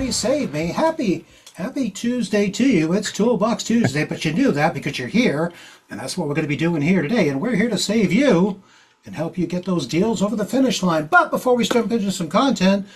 somebody save me. Happy Tuesday to you. It's Toolbox Tuesday, but you knew that because you're here, and that's what we're going to be doing here today. And we're here to save you and help you get those deals over the finish line. But before we jump into some content,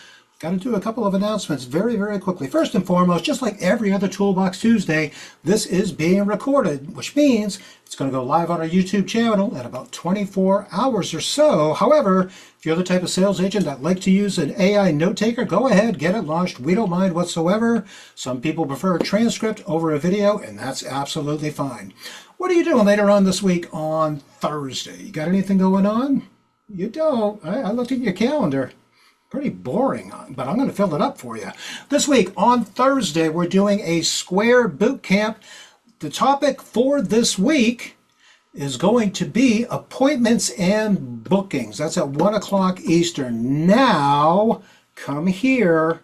got to do a couple of announcements very, very quickly. First and foremost, just like every other Toolbox Tuesday, this is being recorded, which means it's going to go live on our YouTube channel in about 24 hours or so. However, if you're the type of sales agent that like to use an AI note taker, go ahead, get it launched. We don't mind whatsoever. Some people prefer a transcript over a video, and that's absolutely fine. What are you doing later on this week on Thursday? You got anything going on? You don't. I looked at your calendar. Pretty boring, but I'm going to fill it up for you. This week on Thursday, we're doing a Square boot camp. The topic for this week is going to be appointments and bookings. That's at 1 o'clock Eastern. Now, come here.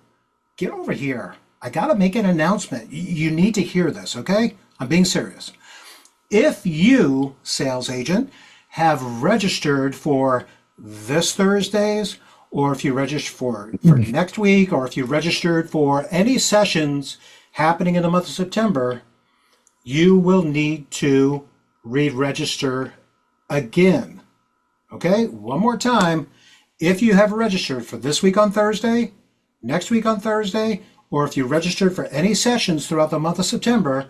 Get over here. I got to make an announcement. You need to hear this, okay? I'm being serious. If you, sales agent, have registered for this Thursday's, or if you registered for next week, or if you registered for any sessions happening in the month of September, you will need to re-register again. Okay, one more time. If you have registered for this week on Thursday, next week on Thursday, or if you registered for any sessions throughout the month of September,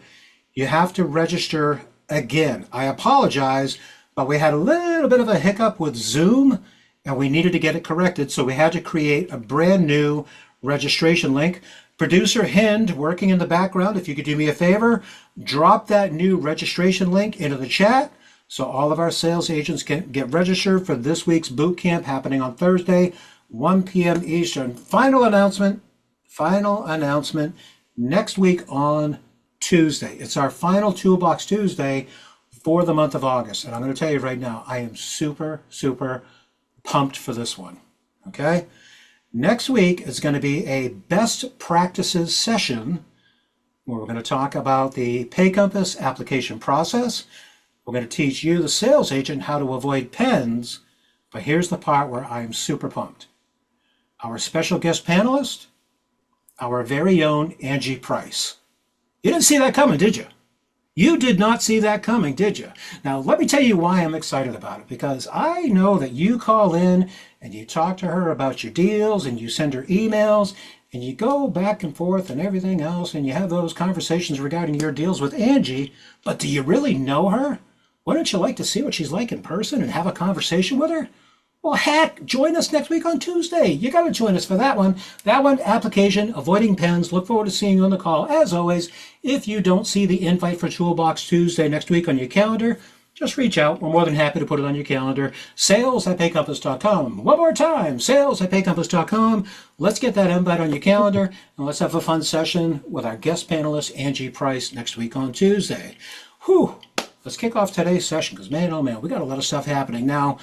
you have to register again. I apologize, but we had a little bit of a hiccup with Zoom, and we needed to get it corrected, so we had to create a brand new registration link. Producer Hind, working in the background, if you could do me a favor, drop that new registration link into the chat so all of our sales agents can get registered for this week's boot camp happening on Thursday, 1 p.m. Eastern. Final announcement next week on Tuesday. It's our final Toolbox Tuesday for the month of August. And I'm going to tell you right now, I am super, super pumped for this one, okay? Next week is going to be a best practices session where we're going to talk about the PayCompass application process. We're going to teach you, the sales agent, how to avoid pens, but here's the part where I'm super pumped. Our special guest panelist, our very own Angie Price. You didn't see that coming, did you? You did not see that coming, did you? Now, let me tell you why I'm excited about it, because I know that you call in and you talk to her about your deals and you send her emails and you go back and forth and everything else and you have those conversations regarding your deals with Angie, but do you really know her? Wouldn't you like to see what she's like in person and have a conversation with her? Well, heck, join us next week on Tuesday. You got to join us for that one. That one, application, avoiding pens. Look forward to seeing you on the call. As always, if you don't see the invite for Toolbox Tuesday next week on your calendar, just reach out. We're more than happy to put it on your calendar. Sales@paycompass.com. One more time, sales@paycompass.com. Let's get that invite on your calendar, and let's have a fun session with our guest panelist, Angie Price, next week on Tuesday. Whew. Let's kick off today's session, because man, oh man, we got a lot of stuff happening. Now,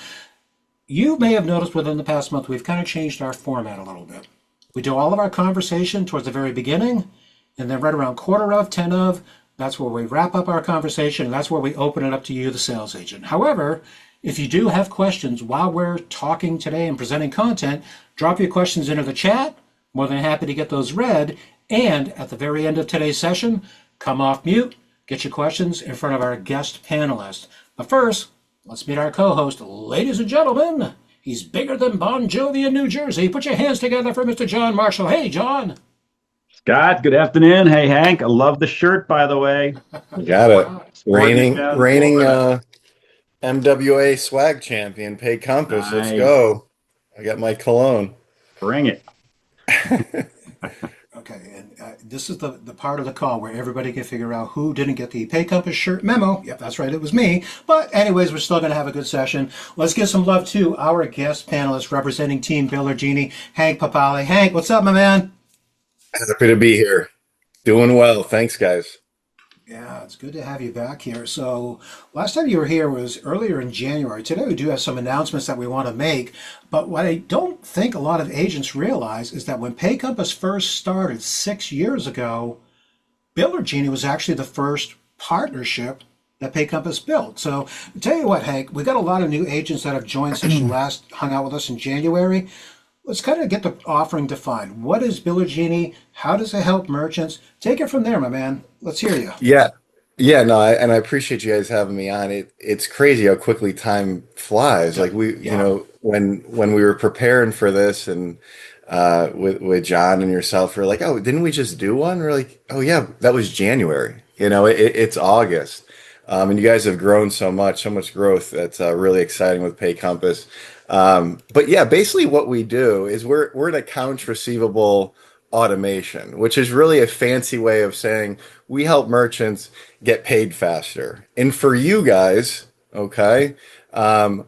you may have noticed within the past month, we've kind of changed our format a little bit. We do all of our conversation towards the very beginning, and then right around quarter of, 10 of, that's where we wrap up our conversation, and that's where we open it up to you, the sales agent. However, if you do have questions while we're talking today and presenting content, drop your questions into the chat. More than happy to get those read. And at the very end of today's session, come off mute, get your questions in front of our guest panelist. But first, let's meet our co-host. Ladies and gentlemen, he's bigger than Bon Jovi in New Jersey. Put your hands together for Mr. John Marshall. Hey, John. Scott, good afternoon. Hey, Hank. I love the shirt, by the way. Got it. Reigning MWA swag champion, PayCompass. Nice. Let's go. I got my cologne. Bring it. Okay, and this is the part of the call where everybody can figure out who didn't get the PayCompass shirt memo. Yep, that's right, it was me. But anyways, we're still going to have a good session. Let's give some love to our guest panelist representing Team Biller Genie, Hank Papali. Hank, what's up, my man? Happy to be here. Doing well. Thanks, guys. Yeah, it's good to have you back here. So last time you were here was earlier in January. Today we do have some announcements that we want to make. But what I don't think a lot of agents realize is that when PayCompass first started 6 years ago, Biller Genie was actually the first partnership that PayCompass built. So I'll tell you what, Hank, we got a lot of new agents that have joined since you last hung out with us in January. let's kind of get the offering defined. What is Biller Genie? How does it help merchants? Take it from there, my man. Let's hear you. Yeah. Yeah, no, and I appreciate you guys having me on. It's crazy how quickly time flies. Like Yeah. when we were preparing for this and with John and yourself, we're like, oh, didn't we just do one? We're like, oh yeah, that was January. It's August. And you guys have grown so much growth. That's really exciting with PayCompass. But yeah, basically what we do is we're an accounts receivable automation, which is really a fancy way of saying we help merchants get paid faster. And for you guys, okay,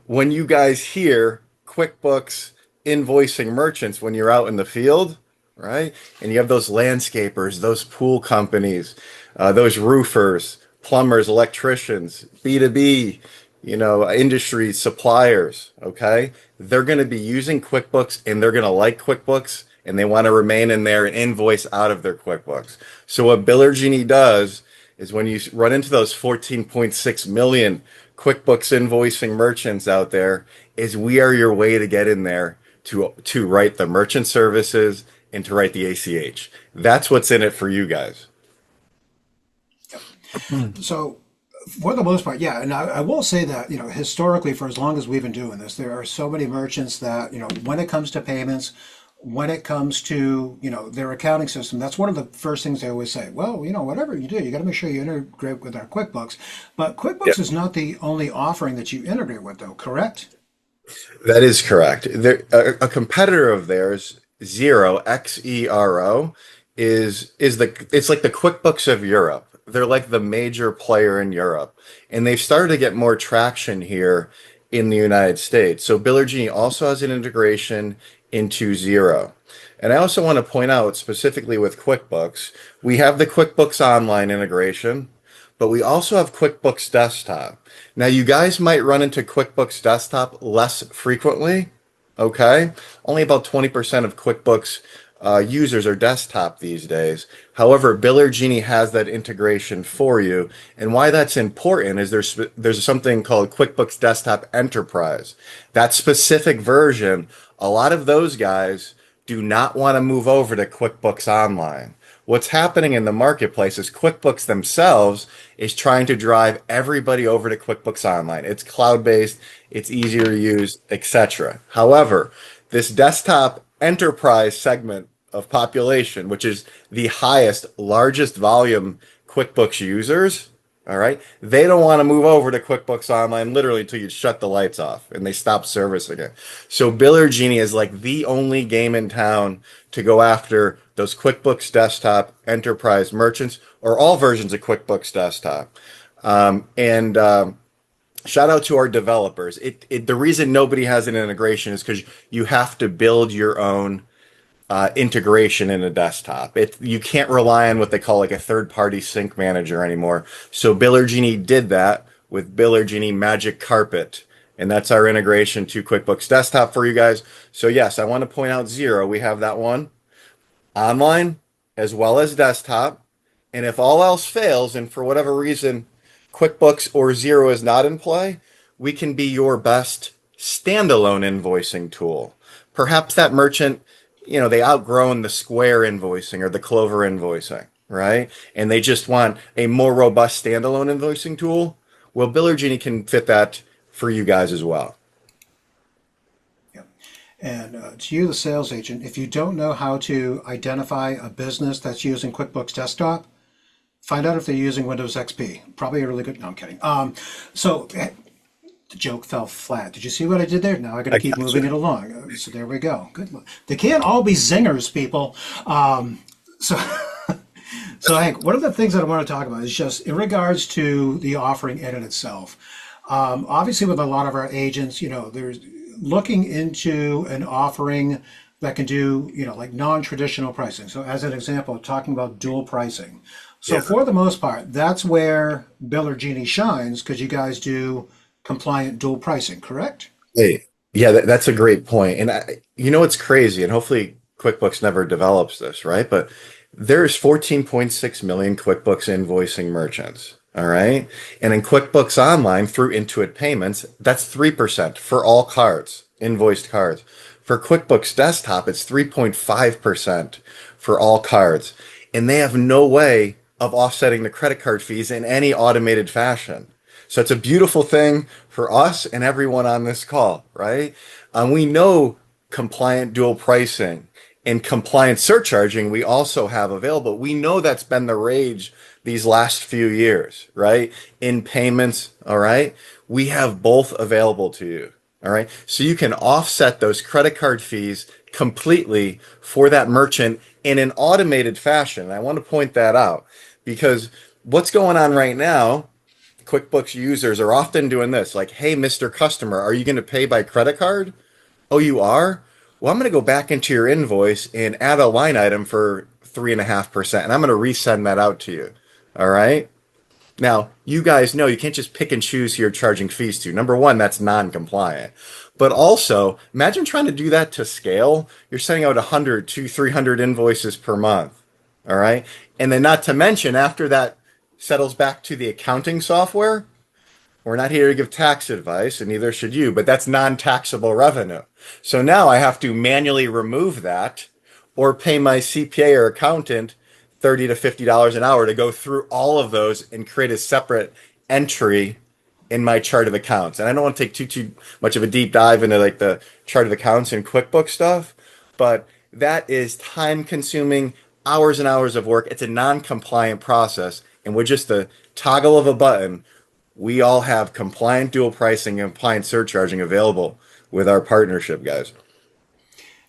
when you guys hear QuickBooks invoicing merchants when you're out in the field, right? And you have those landscapers, those pool companies, those roofers, plumbers, electricians, B2B, industry suppliers, okay? They're going to be using QuickBooks and they're going to like QuickBooks and they want to remain in there and invoice out of their QuickBooks. So what Biller Genie does is when you run into those 14.6 million QuickBooks invoicing merchants out there, is we are your way to get in there to write the merchant services and to write the ACH. That's what's in it for you guys. So, for the most part, yeah. And I will say that, historically, for as long as we've been doing this, there are so many merchants that, when it comes to payments, when it comes to, their accounting system, that's one of the first things they always say. Well, whatever you do, you got to make sure you integrate with our QuickBooks. But Yeah, QuickBooks is not the only offering that you integrate with, though, correct? that is correct. A competitor of theirs, Xero, Xero, it's like the QuickBooks of Europe. They're like the major player in Europe, and they've started to get more traction here in the United States. So Biller Genie also has an integration into Xero. And I also want to point out specifically with QuickBooks, we have the QuickBooks Online integration, but we also have QuickBooks Desktop. Now, you guys might run into QuickBooks Desktop less frequently, okay? Only about 20% of QuickBooks users are desktop these days. However, Biller Genie has that integration for you. And why that's important is there's something called QuickBooks Desktop Enterprise. That specific version, a lot of those guys do not want to move over to QuickBooks Online. What's happening in the marketplace is QuickBooks themselves is trying to drive everybody over to QuickBooks Online. It's cloud-based, it's easier to use, etc. However, this desktop enterprise segment of population, which is the highest, largest volume QuickBooks users, all right, they don't want to move over to QuickBooks Online literally until you shut the lights off and they stop servicing it. So Biller Genie is like the only game in town to go after those QuickBooks Desktop enterprise merchants or all versions of QuickBooks Desktop. And shout out to our developers. The reason nobody has an integration is because you have to build your own integration in a desktop. You can't rely on what they call like a third-party sync manager anymore. So Biller Genie did that with Biller Genie Magic Carpet, and that's our integration to QuickBooks Desktop for you guys. So yes, I want to point out Xero. We have that one online as well as desktop. And if all else fails, and for whatever reason QuickBooks or Xero is not in play, we can be your best standalone invoicing tool. Perhaps that merchant, they outgrown the Square invoicing or the Clover invoicing, right? And they just want a more robust standalone invoicing tool. Well, Biller Genie can fit that for you guys as well. Yeah. And to you, the sales agent, if you don't know how to identify a business that's using QuickBooks Desktop, find out if they're using Windows XP. Probably a really good. No, I'm kidding. The joke fell flat. Did you see what I did there? Now I got to I keep got moving you. it along. So there we go. Good. They can't all be zingers, people. So, so Hank, one of the things that I want to talk about is just in regards to the offering in and itself. Obviously, with a lot of our agents, there's looking into an offering that can do, like non-traditional pricing. So as an example, talking about dual pricing. So Yeah. for the most part, that's where Biller Genie shines because you guys do compliant dual pricing, correct? Hey, yeah, that's a great point. And it's crazy, and hopefully QuickBooks never develops this, right? But there's 14.6 million QuickBooks invoicing merchants. All right. And in QuickBooks Online through Intuit Payments, that's 3% for all cards, invoiced cards. For QuickBooks Desktop, it's 3.5% for all cards. And they have no way of offsetting the credit card fees in any automated fashion. So it's a beautiful thing for us and everyone on this call, right? We know compliant dual pricing and compliant surcharging we also have available. We know that's been the rage these last few years, right? In payments, all right? We have both available to you, all right? So you can offset those credit card fees completely for that merchant in an automated fashion. I want to point that out because what's going on right now, QuickBooks users are often doing this like, hey, Mr. Customer, are you going to pay by credit card? Oh, you are? Well, I'm going to go back into your invoice and add a line item for 3.5%, and I'm going to resend that out to you. All right? Now, you guys know you can't just pick and choose who you're charging fees to. Number one, that's non-compliant. But also, imagine trying to do that to scale. You're sending out 100, 200, 300 invoices per month. All right? And then not to mention, after that settles back to the accounting software, we're not here to give tax advice, and neither should you, but that's non-taxable revenue. So now I have to manually remove that or pay my CPA or accountant $30 to $50 an hour to go through all of those and create a separate entry in my chart of accounts. And I don't want to take too much of a deep dive into like the chart of accounts and QuickBooks stuff, but that is time consuming, hours and hours of work. It's a non-compliant process. And with just the toggle of a button, we all have compliant dual pricing and compliant surcharging available with our partnership, guys.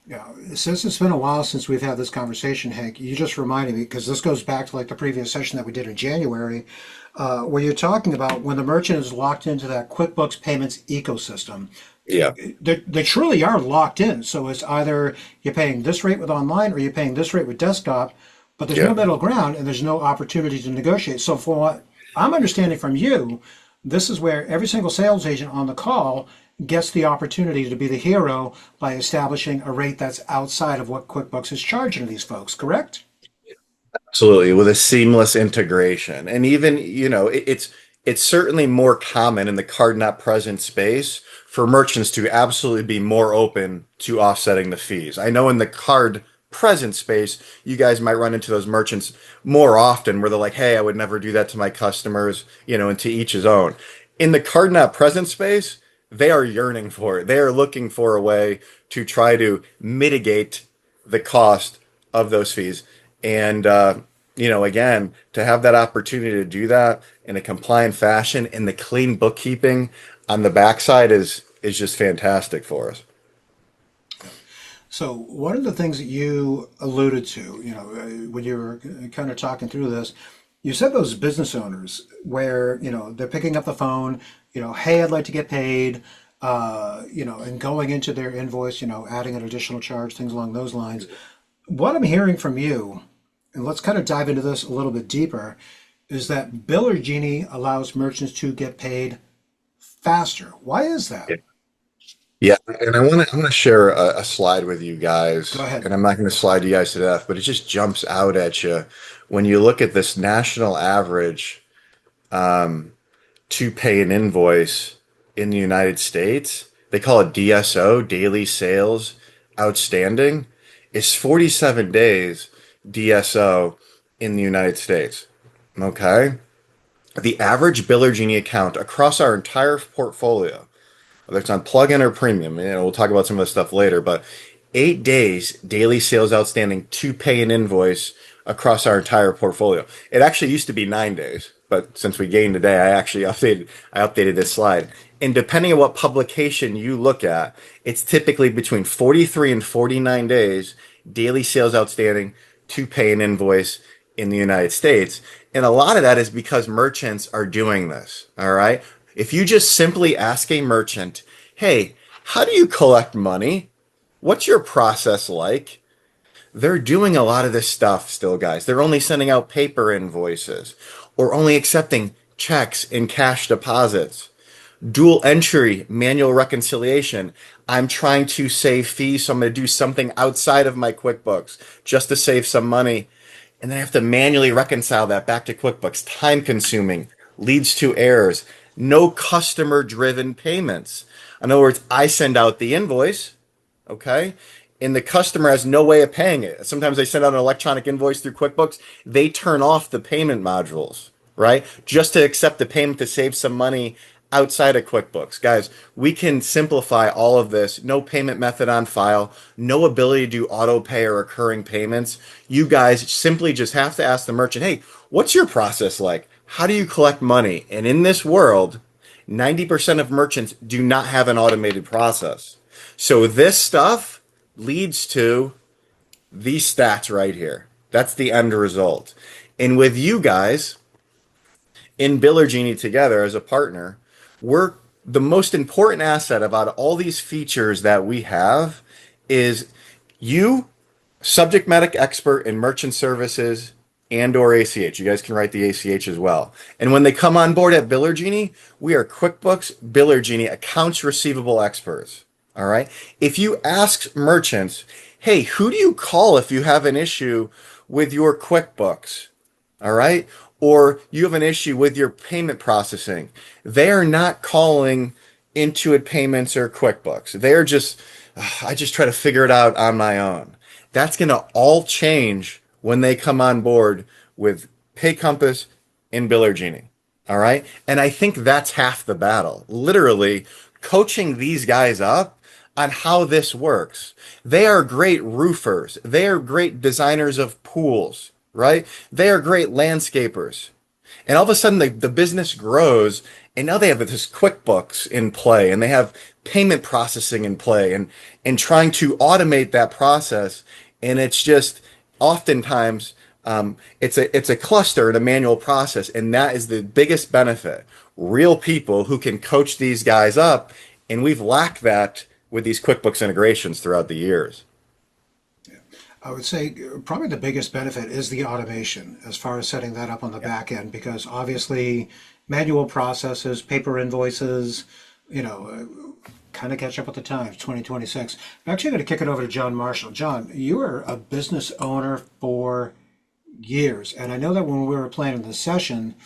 Yeah, since it's been a while since we've had this conversation, Hank, you just reminded me, because this goes back to like the previous session that we did in January, where you're talking about when the merchant is locked into that QuickBooks payments ecosystem. Yeah. They truly are locked in. So it's either you're paying this rate with online or you're paying this rate with desktop, but there's no middle ground and there's no opportunity to negotiate. So for what I'm understanding from you, this is where every single sales agent on the call gets the opportunity to be the hero by establishing a rate that's outside of what QuickBooks is charging these folks, correct? Absolutely, with a seamless integration. And even, it's certainly more common in the card not present space for merchants to absolutely be more open to offsetting the fees. I know in the card present space, you guys might run into those merchants more often where they're like, hey, I would never do that to my customers, and to each his own. In the card not present space, they are yearning for it. They are looking for a way to try to mitigate the cost of those fees. And, again, to have that opportunity to do that in a compliant fashion and the clean bookkeeping on the backside is just fantastic for us. So one of the things that you alluded to, when you were kind of talking through this, you said those business owners where, they're picking up the phone, hey, I'd like to get paid, and going into their invoice, adding an additional charge, things along those lines. What I'm hearing from you, and let's kind of dive into this a little bit deeper, is that Biller Genie allows merchants to get paid faster. Why is that? Yeah, and I want to share a slide with you guys, Go ahead. and I'm not going to slide you guys to death, but it just jumps out at you when you look at this national average to pay an invoice in the United States. They call it DSO, daily sales outstanding. It's 47 days DSO in the United States. Okay, the average Biller Genie account across our entire portfolio, whether it's on plugin or premium, we'll talk about some of this stuff later, but 8 days daily sales outstanding to pay an invoice across our entire portfolio. It actually used to be 9 days, but since we gained a day, I updated this slide. And depending on what publication you look at, it's typically between 43 and 49 days daily sales outstanding to pay an invoice in the United States. And a lot of that is because merchants are doing this, all right? If you just simply ask a merchant, hey, how do you collect money? What's your process like? They're doing a lot of this stuff still, guys. They're only sending out paper invoices or only accepting checks and cash deposits. Dual entry, manual reconciliation. I'm trying to save fees, so I'm going to do something outside of my QuickBooks just to save some money. And then I have to manually reconcile that back to QuickBooks. Time consuming, leads to errors. No customer driven payments. In other words, I send out the invoice, okay? And the customer has no way of paying it. Sometimes they send out an electronic invoice through QuickBooks. They turn off the payment modules, right? Just to accept the payment to save some money outside of QuickBooks. Guys, we can simplify all of this. No payment method on file, no ability to do auto pay or recurring payments. You guys simply just have to ask the merchant, hey, what's your process like? How do you collect money? And in this world, 90% of merchants do not have an automated process. So this stuff leads to these stats right here. That's the end result. And with you guys in Biller Genie together as a partner, we're the most important asset about all these features that we have is you, subject matter expert in merchant services and or ACH. You guys can write the ACH as well. And when they come on board at Biller Genie, we are QuickBooks Biller Genie accounts receivable experts. All right. If you ask merchants, hey, who do you call if you have an issue with your QuickBooks? All right. Or you have an issue with your payment processing. They are not calling Intuit Payments or QuickBooks. They're just, I just try to figure it out on my own. That's going to all change when they come on board with PayCompass and Biller Genie. All right. And I think that's half the battle. Literally coaching these guys up on how this works. They are great roofers. They are great designers of pools, right? They are great landscapers. And all of a sudden the business grows and now they have this QuickBooks in play and they have payment processing in play and trying to automate that process. And it's just oftentimes it's a cluster and a manual process. And that is the biggest benefit. Real people who can coach these guys up. And we've lacked that with these QuickBooks integrations throughout the years. I would say probably the biggest benefit is the automation as far as setting that up on the back end, because obviously manual processes, paper invoices, kind of catch up with the times, 2026. I'm actually going to kick it over to John Marshall. John, you were a business owner for years, and I know that when we were planning the session,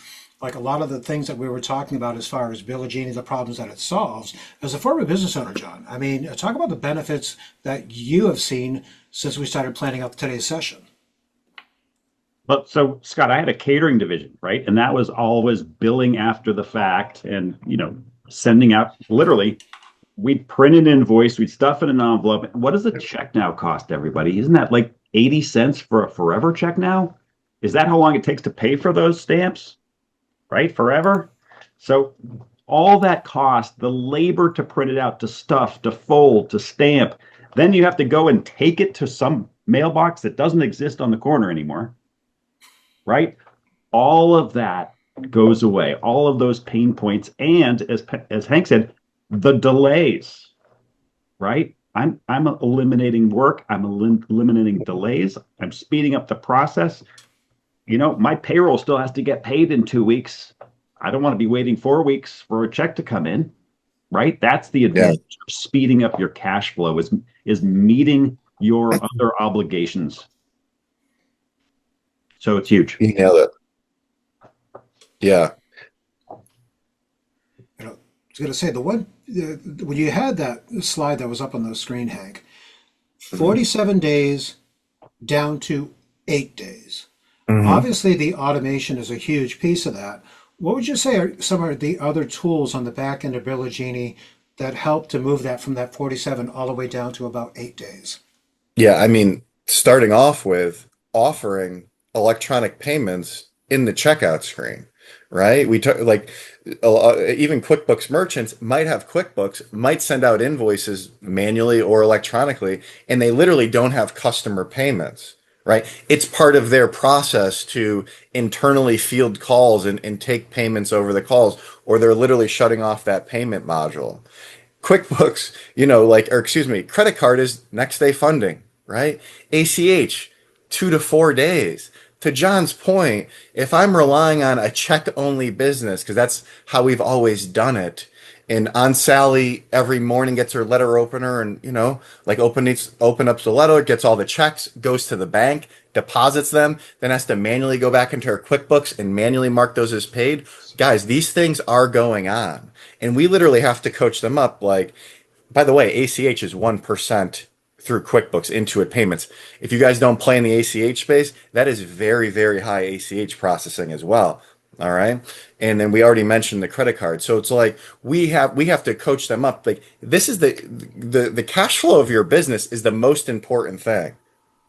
like a lot of the things that we were talking about as far as Biller Genie, the problems that it solves, as a former business owner, John, I mean, talk about the benefits that you have seen since we started planning out today's session. Well, so Scott, I had a catering division, right? And that was always billing after the fact and, sending out literally, we'd print an invoice, we'd stuff in an envelope. What does a check now cost everybody? Isn't that like 80 cents for a forever check now? Is that how long it takes to pay for those stamps? Right? Forever. So all that cost, the labor to print it out, to stuff, to fold, to stamp, then you have to go and take it to some mailbox that doesn't exist on the corner anymore. Right? All of that goes away. All of those pain points. And as Hank said, the delays, right? I'm eliminating work. I'm eliminating delays. I'm speeding up the process. My payroll still has to get paid in 2 weeks. I don't want to be waiting 4 weeks for a check to come in, right? That's the advantage of speeding up your cash flow is meeting your other obligations. So it's huge. You nailed it. Yeah. I was going to say when you had that slide that was up on the screen, Hank, 47 days down to 8 days. Mm-hmm. Obviously, the automation is a huge piece of that. What would you say are some of the other tools on the back end of Biller Genie that help to move that from that 47 all the way down to about 8 days? Yeah, I mean, starting off with offering electronic payments in the checkout screen, right? We talk like even QuickBooks merchants might have QuickBooks, might send out invoices manually or electronically, and they literally don't have customer payments. Right? It's part of their process to internally field calls and take payments over the calls, or they're literally shutting off that payment module. QuickBooks, credit card is next day funding, right? ACH, 2 to 4 days. To John's point, if I'm relying on a check only business, because that's how we've always done it, and Aunt Sally every morning gets her letter opener and, open up the letter, gets all the checks, goes to the bank, deposits them, then has to manually go back into her QuickBooks and manually mark those as paid. Guys, these things are going on. And we literally have to coach them up. Like, by the way, ACH is 1% through QuickBooks, Intuit Payments. If you guys don't play in the ACH space, that is very, very high ACH processing as well. All right. And then we already mentioned the credit card. So it's like we have to coach them up. Like this is the cash flow of your business is the most important thing.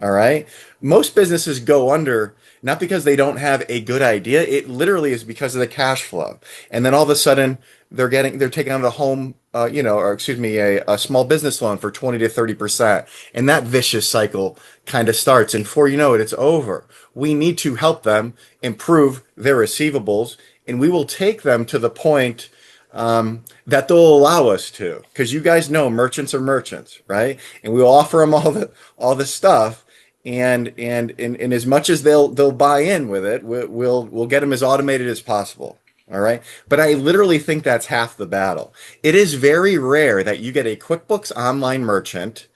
All right. Most businesses go under not because they don't have a good idea. It literally is because of the cash flow. And then all of a sudden they're taking out a home, or excuse me, a small business loan for 20 to 30%. And that vicious cycle kind of starts. And before you know it, it's over. We need to help them improve their receivables, and we will take them to the point that they'll allow us to, because you guys know merchants are merchants, right? And we'll offer them all the stuff, and as much as they'll buy in with it, we'll get them as automated as possible. All right. But I literally think that's half the battle. It is very rare that you get a QuickBooks Online merchant,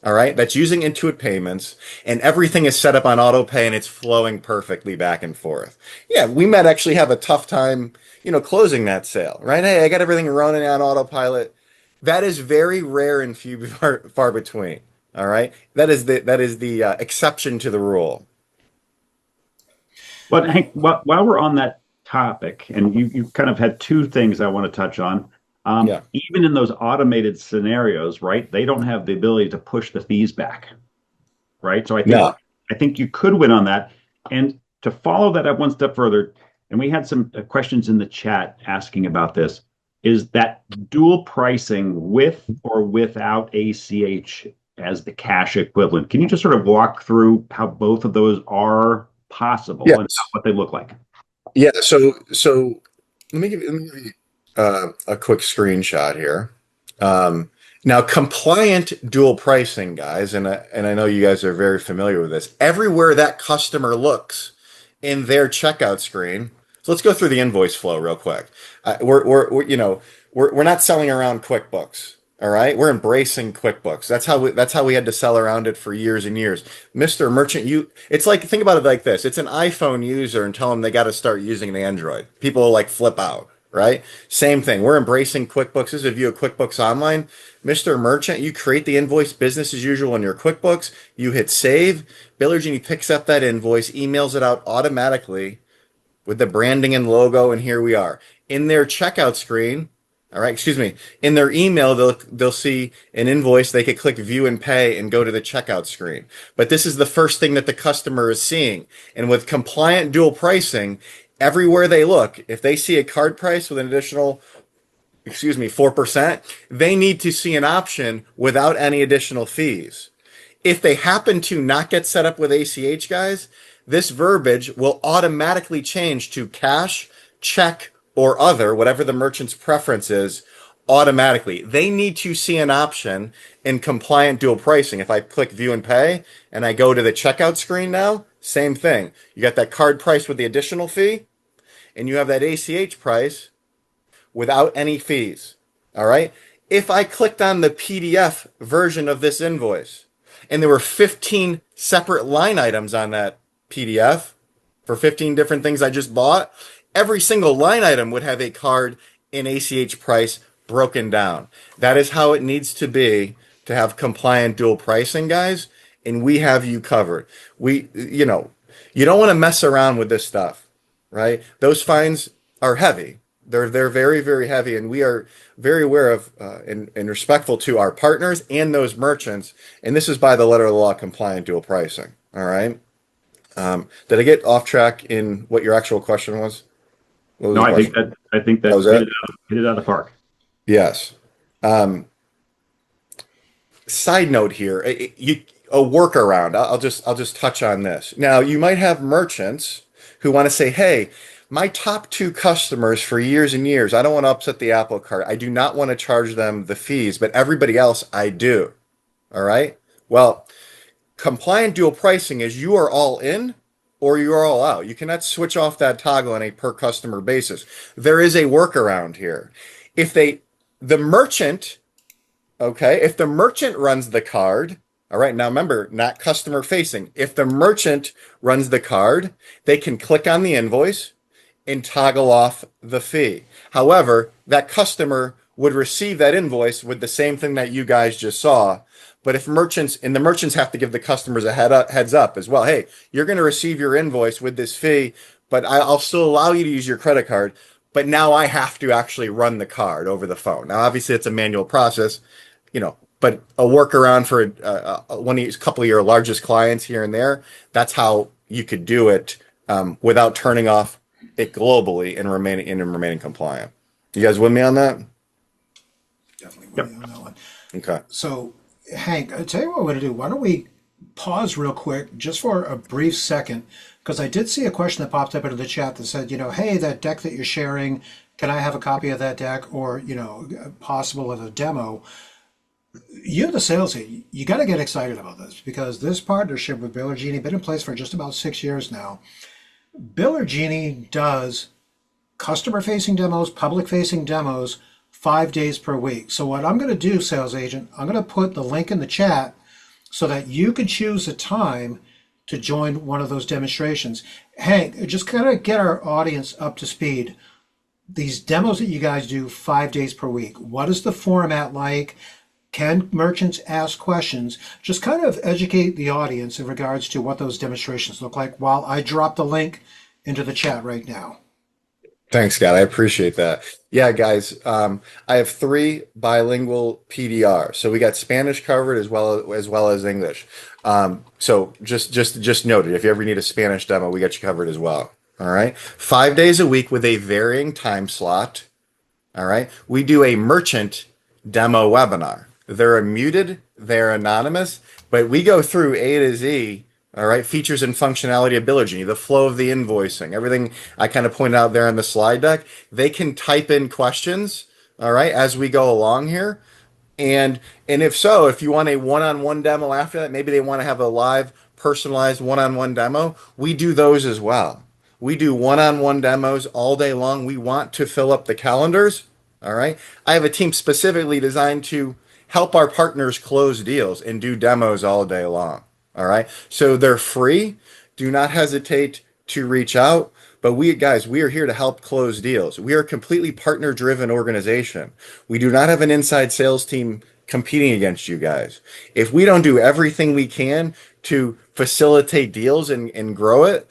all right, that's using Intuit Payments and everything is set up on auto pay and it's flowing perfectly back and forth. Yeah, we might actually have a tough time, closing that sale, right? Hey, I got everything running on autopilot. That is very rare and few far between. All right. That is the exception to the rule. But Hank, while we're on that topic, and you kind of had two things I want to touch on. Yeah. Even in those automated scenarios, right? They don't have the ability to push the fees back, right? So I think you could win on that. And to follow that up one step further, and we had some questions in the chat asking about this, is that dual pricing with or without ACH as the cash equivalent? Can you just sort of walk through how both of those are possible and what they look like? Yeah, so let me give you a quick screenshot here. Now, compliant dual pricing, guys, and I know you guys are very familiar with this. Everywhere that customer looks in their checkout screen. So let's go through the invoice flow real quick. We're not selling around QuickBooks. All right, we're embracing QuickBooks. That's how we had to sell around it for years and years. Mr. Merchant, it's like, think about it like this. It's an iPhone user and tell them they got to start using an Android. People will like flip out, right? Same thing. We're embracing QuickBooks. This is a view of QuickBooks Online. Mr. Merchant, you create the invoice business as usual in your QuickBooks. You hit save. Biller Genie picks up that invoice, emails it out automatically with the branding and logo, and here we are. In their checkout screen, all right, excuse me. In their email, they'll see an invoice. They could click view and pay and go to the checkout screen. But this is the first thing that the customer is seeing. And with compliant dual pricing, everywhere they look, if they see a card price with an additional, 4%, they need to see an option without any additional fees. If they happen to not get set up with ACH, guys, this verbiage will automatically change to cash, check, or other, whatever the merchant's preference is, automatically. They need to see an option in compliant dual pricing. If I click view and pay and I go to the checkout screen now, same thing. You got that card price with the additional fee, and you have that ACH price without any fees. All right. If I clicked on the PDF version of this invoice and there were 15 separate line items on that PDF for 15 different things I just bought, every single line item would have a card and ACH price broken down. That is how it needs to be to have compliant dual pricing, guys. And we have you covered. You don't want to mess around with this stuff, right? Those fines are heavy. They're very, very heavy. And we are very aware of and respectful to our partners and those merchants. And this is by the letter of the law, compliant dual pricing. All right. Did I get off track in what your actual question was? No, I think that was hit it out of the park. Yes. Side note here, a workaround. I'll just touch on this. Now, you might have merchants who want to say, "Hey, my top 2 customers for years and years, I don't want to upset the apple cart. I do not want to charge them the fees, but everybody else I do." All right. Well, compliant dual pricing is you are all in or you're all out. You cannot switch off that toggle on a per customer basis. There is a workaround here. If the merchant runs the card, all right, now remember, not customer facing. If the merchant runs the card, they can click on the invoice and toggle off the fee. However, that customer would receive that invoice with the same thing that you guys just saw. But if the merchants have to give the customers a heads up as well. Hey, you're going to receive your invoice with this fee, but I'll still allow you to use your credit card. But now I have to actually run the card over the phone. Now, obviously, it's a manual process, but a workaround for one of these couple of your largest clients here and there. That's how you could do it without turning off it globally and remaining compliant. You guys with me on that? Definitely Yep. with you on that one. Okay. So, Hank, I'll tell you what we're going to do. Why don't we pause real quick just for a brief second? Because I did see a question that popped up into the chat that said, hey, that deck that you're sharing, can I have a copy of that deck, or, possible of a demo? You, the sales agent, you got to get excited about this, because this partnership with Biller Genie been in place for just about 6 years now. Biller Genie does customer-facing demos, public-facing demos, 5 days per week. So what I'm going to do, sales agent, I'm going to put the link in the chat so that you can choose a time to join one of those demonstrations. Hank, just kind of get our audience up to speed. These demos that you guys do 5 days per week, what is the format like? Can merchants ask questions? Just kind of educate the audience in regards to what those demonstrations look like while I drop the link into the chat right now. Thanks, Scott. I appreciate that. Yeah, guys, I have 3 bilingual PDR. So we got Spanish covered as well as English. So just noted, if you ever need a Spanish demo, we got you covered as well. All right. 5 days a week with a varying time slot. All right. We do a merchant demo webinar. They're muted, they're anonymous, but we go through A to Z. All right, features and functionality of Biller Genie, the flow of the invoicing, everything I kind of pointed out there on the slide deck. They can type in questions, all right, as we go along here. And if so, if you want a one-on-one demo after that, maybe they want to have a live, personalized one-on-one demo, we do those as well. We do one-on-one demos all day long. We want to fill up the calendars, all right? I have a team specifically designed to help our partners close deals and do demos all day long. All right. So they're free. Do not hesitate to reach out. But we are here to help close deals. We are a completely partner driven organization. We do not have an inside sales team competing against you guys. If we don't do everything we can to facilitate deals and grow it,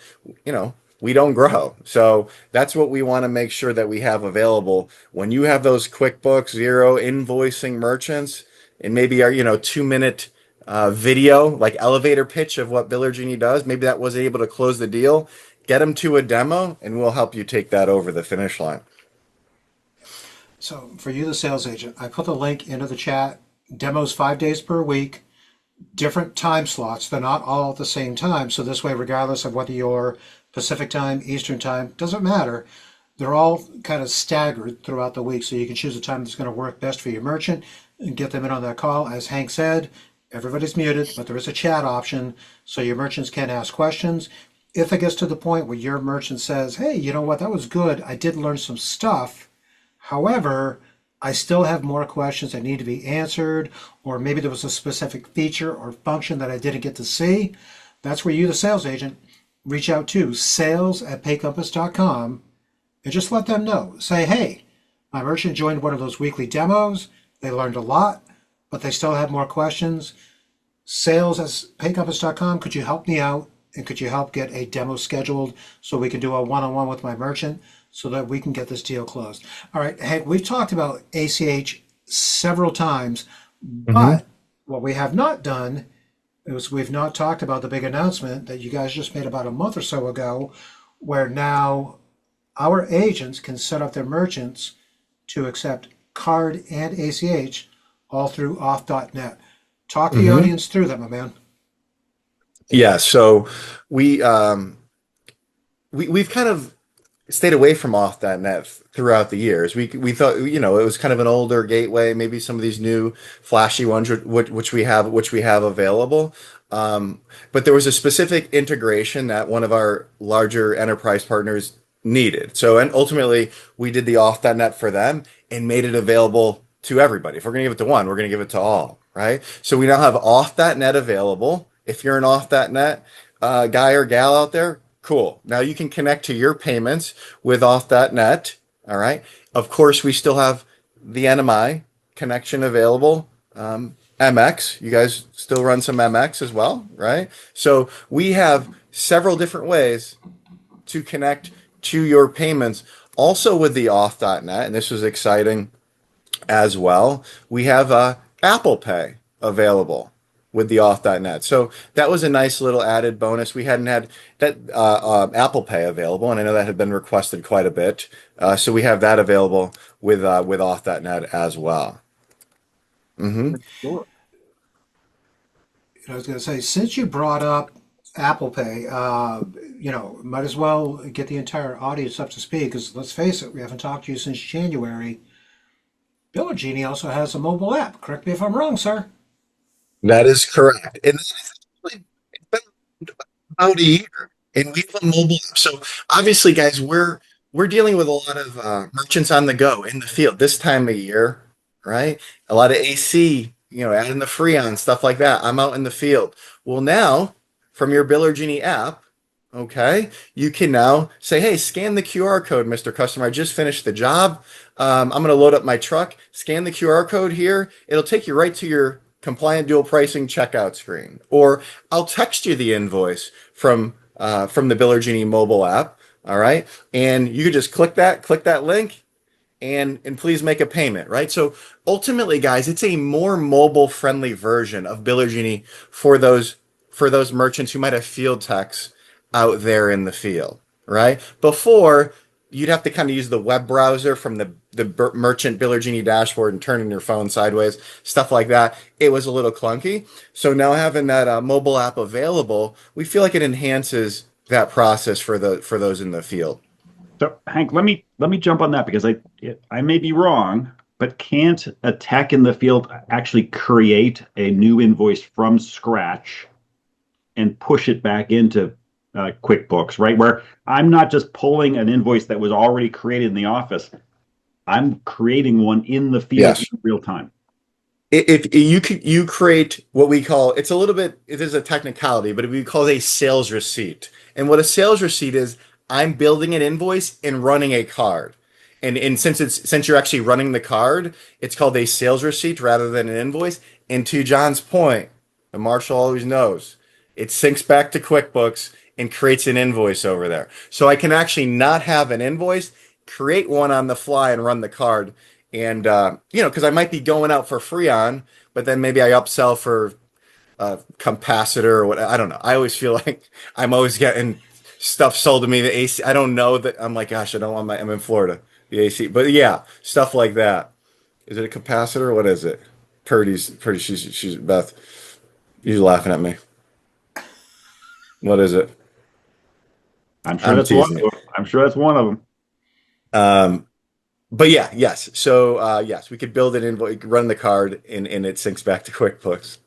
we don't grow. So that's what we want to make sure that we have available. When you have those QuickBooks, Xero, invoicing merchants, and maybe our, 2-minute video, like elevator pitch of what Biller Genie does, maybe that wasn't able to close the deal, get them to a demo and we'll help you take that over the finish line. So for you, the sales agent, I put the link into the chat. Demos 5 days per week, different time slots. They're not all at the same time. So this way, regardless of whether you're Pacific time, Eastern time, doesn't matter. They're all kind of staggered throughout the week. So you can choose a time that's going to work best for your merchant and get them in on that call. As Hank said, everybody's muted, but there is a chat option so your merchants can ask questions. If it gets to the point where your merchant says, hey, you know what, that was good. I did learn some stuff. However, I still have more questions that need to be answered, or maybe there was a specific feature or function that I didn't get to see. That's where you, the sales agent, reach out to sales@paycompass.com and just let them know. Say, hey, my merchant joined one of those weekly demos. They learned a lot, but they still have more questions. Sales@paycompass.com, could you help me out? And could you help get a demo scheduled so we can do a one-on-one with my merchant so that we can get this deal closed? All right, Hank, we've talked about ACH several times, but what we have not done is we've not talked about the big announcement that you guys just made about a month or so ago, where now our agents can set up their merchants to accept card and ACH all through auth.net. Talk the audience through that, my man. Yeah, so we've kind of stayed away from auth.net throughout the years. We thought, it was kind of an older gateway, maybe some of these new flashy ones which we have available. But there was a specific integration that one of our larger enterprise partners needed. So, and ultimately we did the auth.net for them and made it available to everybody. If we're going to give it to one, we're going to give it to all, right? So we now have auth.net available. If you're an auth.net guy or gal out there, cool. Now you can connect to your payments with auth.net. All right. Of course, we still have the NMI connection available. MX, you guys still run some MX as well, right? So we have several different ways to connect to your payments. Also with the auth.net, and this was exciting as well, we have Apple Pay available with the auth.net. So that was a nice little added bonus. We hadn't had that Apple Pay available, and I know that had been requested quite a bit. So we have that available with auth.net as well. Hmm. Sure. I was going to say, since you brought up Apple Pay, might as well get the entire audience up to speed because let's face it, we haven't talked to you since January. Biller Genie also has a mobile app. Correct me if I'm wrong, sir. That is correct. And it's been about a year, and we have a mobile app. So obviously, guys, we're dealing with a lot of merchants on the go in the field this time of year, right? A lot of AC, adding the Freon stuff like that. I'm out in the field. Well, now from your Biller Genie app, okay, you can now say, "Hey, scan the QR code, Mr. Customer. I just finished the job. I'm going to load up my truck. Scan the QR code here. It'll take you right to your compliant dual pricing checkout screen. Or I'll text you the invoice from the Biller Genie mobile app. All right, and you could just click that link, and please make a payment, right? So ultimately, guys, it's a more mobile friendly version of Biller Genie for those merchants who might have field techs out there in the field, right? Before, you'd have to kind of use the web browser from the merchant Biller Genie dashboard and turning your phone sideways, stuff like that. It was a little clunky. So now having that mobile app available, we feel like it enhances that process for those in the field. So Hank, let me jump on that because I may be wrong, but can't a tech in the field actually create a new invoice from scratch and push it back into QuickBooks, right? Where I'm not just pulling an invoice that was already created in the office. I'm creating one in the field Yes. in real time. If you create what we call, it's a little bit, it is a technicality, but we call it a sales receipt. And what a sales receipt is, I'm building an invoice and running a card. And since you're actually running the card, it's called a sales receipt rather than an invoice. And to John's point, and Marshall always knows, it syncs back to QuickBooks and creates an invoice over there. So I can actually not have an invoice, create one on the fly and run the card. And because I might be going out for Freon, but then maybe I upsell for capacitor or what. I don't know. I always feel like I'm always getting stuff sold to me. The AC. I don't know that. I'm like, gosh, I don't want my. I'm in Florida. The AC. But yeah, stuff like that. Is it a capacitor? What is it? Purdy. She's Beth. You're laughing at me. What is it? I'm sure I'm that's one teasing of you. them. I'm sure that's one of them. Um, but yeah, yes. So yes, we could build an invoice, run the card, and it syncs back to QuickBooks.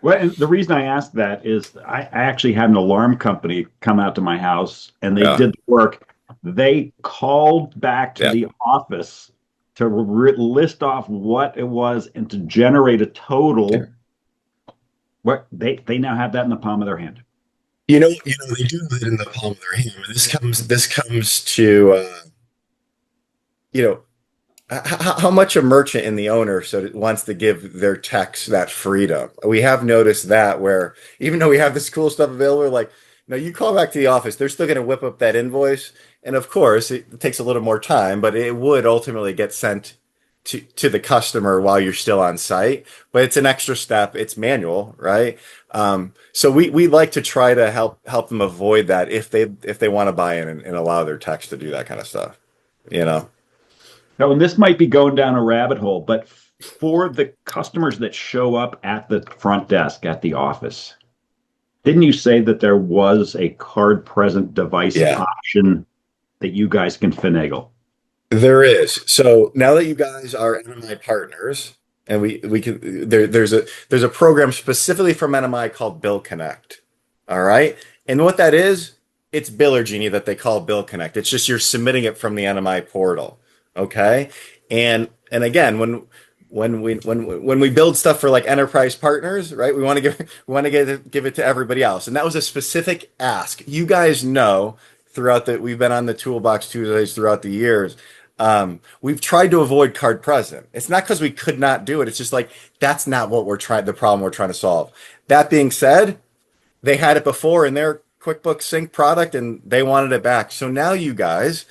Well, and the reason I asked that is I actually had an alarm company come out to my house and they Yeah. did the work. They called back to Yeah. the office to list off what it was and to generate a Yeah. total. What they now have that in the palm of their hand. They do have it in the palm of their hand. This comes to you know, how much a merchant and the owner wants to give their techs that freedom. We have noticed that where even though we have this cool stuff available, like, no, you call back to the office, they're still going to whip up that invoice. And of course, it takes a little more time, but it would ultimately get sent to the customer while you're still on site. But it's an extra step. It's manual, right? So we like to try to help them avoid that if they want to buy in and allow their techs to do that kind of stuff. You know. Now, and this might be going down a rabbit hole, but for the customers that show up at the front desk at the office, didn't you say that there was a card present device Yeah. option that you guys can finagle? There is. So now that you guys are NMI partners, and we can there's a program specifically from NMI called Bill Connect. All right. And what that is, it's Biller Genie that they call Bill Connect. It's just you're submitting it from the NMI portal. Okay. And again, when we build stuff for like enterprise partners, right? We want to give it to everybody else. And that was a specific ask. You guys know we've been on the Toolbox Tuesdays throughout the years. We've tried to avoid card present. It's not because we could not do it. It's just like that's not what the problem we're trying to solve. That being said, they had it before in their QuickBooks Sync product and they wanted it back. So now you guys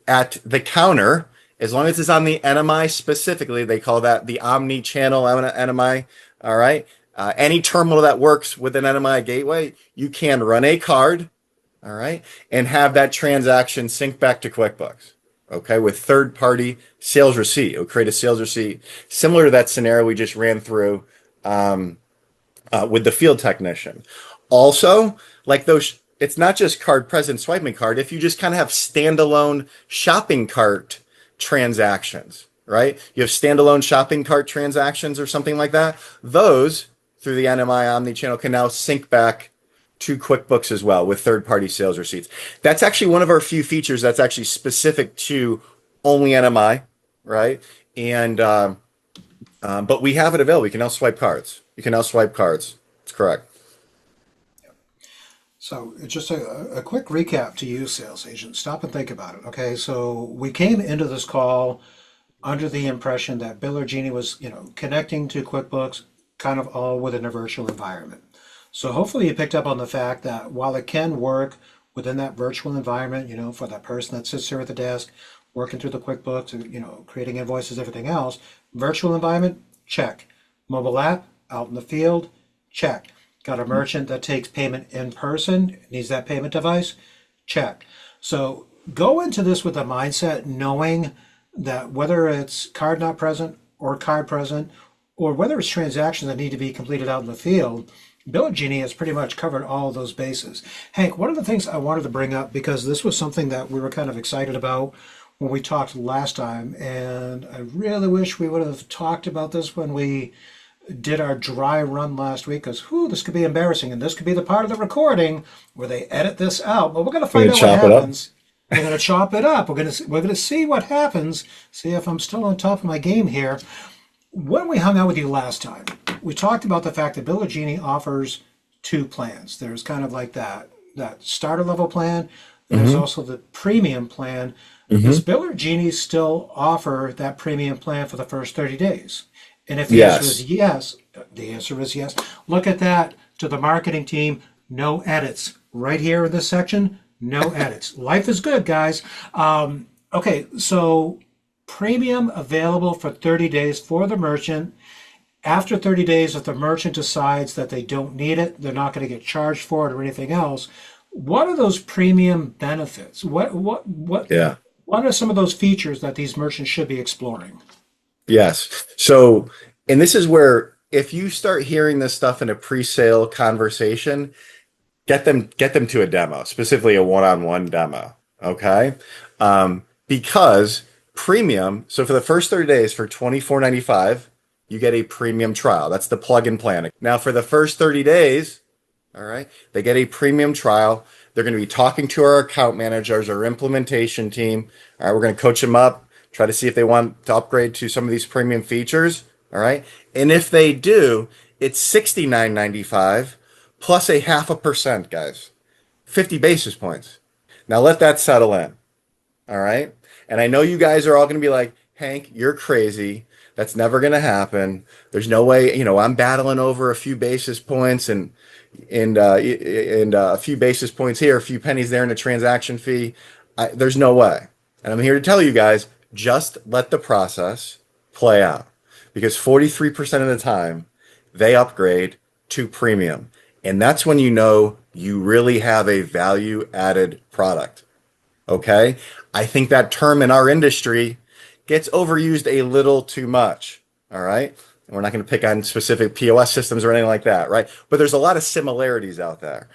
at the counter, as long as it's on the NMI specifically, they call that the omni-channel NMI. All right. Any terminal that works with an NMI gateway, you can run a card, all right, and have that transaction sync back to QuickBooks, okay, with third-party sales receipt. It'll create a sales receipt similar to that scenario we just ran through with the field technician. Also, like those, it's not just card present swiping card. If you just kind of have standalone shopping cart transactions, right? You have standalone shopping cart transactions or something like that. Those through the NMI omnichannel can now sync back to QuickBooks as well with third-party sales receipts. That's actually one of our few features that's actually specific to only NMI, right? And but we have it available. You can now swipe cards. You can now swipe cards. That's correct. So just a quick recap to you, sales agents. Stop and think about it. Okay, so we came into this call under the impression that Biller Genie was, connecting to QuickBooks kind of all within a virtual environment. So hopefully you picked up on the fact that while it can work within that virtual environment, for that person that sits there at the desk, working through the QuickBooks, creating invoices, everything else, virtual environment, check. Mobile app, out in the field, check. Got a merchant that takes payment in person, needs that payment device, check. So go into this with a mindset knowing that whether it's card not present or card present, or whether it's transactions that need to be completed out in the field, Biller Genie has pretty much covered all of those bases. Hank, one of the things I wanted to bring up, because this was something that we were kind of excited about when we talked last time, and I really wish we would have talked about this when we did our dry run last week, because this could be embarrassing, and this could be the part of the recording where they edit this out. But we're going to find out what happens. We're going to chop it up. We're going to see what happens. See if I'm still on top of my game here. When we hung out with you last time, we talked about the fact that Biller Genie offers two plans. There's kind of like that starter level plan. There's also the premium plan. Does Biller Genie still offer that premium plan for the first 30 days? And if the answer is yes, the answer is yes. Look at that. To the marketing team, no edits. Right here in this section, no edits. Life is good, guys. Okay, so premium available for 30 days for the merchant. After 30 days, if the merchant decides that they don't need it, they're not going to get charged for it or anything else. What are those premium benefits? What are some of those features that these merchants should be exploring? Yes. So, and this is where if you start hearing this stuff in a pre-sale conversation, get them to a demo, specifically a one-on-one demo. Okay. Because premium, so for the first 30 days for $24.95, you get a premium trial. That's the plug-in plan. Now for the first 30 days, all right, they get a premium trial. They're going to be talking to our account managers, our implementation team. All right, we're going to coach them up, try to see if they want to upgrade to some of these premium features. All right. And if they do, it's $69.95 plus a 0.5%, guys. 50 basis points. Now let that settle in. All right. And I know you guys are all going to be like, Hank, you're crazy. That's never going to happen. There's no way, I'm battling over a few basis points and a few basis points here, a few pennies there in a transaction fee. There's no way. And I'm here to tell you guys, just let the process play out, because 43% of the time they upgrade to premium. And that's when you know you really have a value added product. Okay. I think that term in our industry gets overused a little too much. All right. And we're not going to pick on specific POS systems or anything like that. Right. But there's a lot of similarities out there.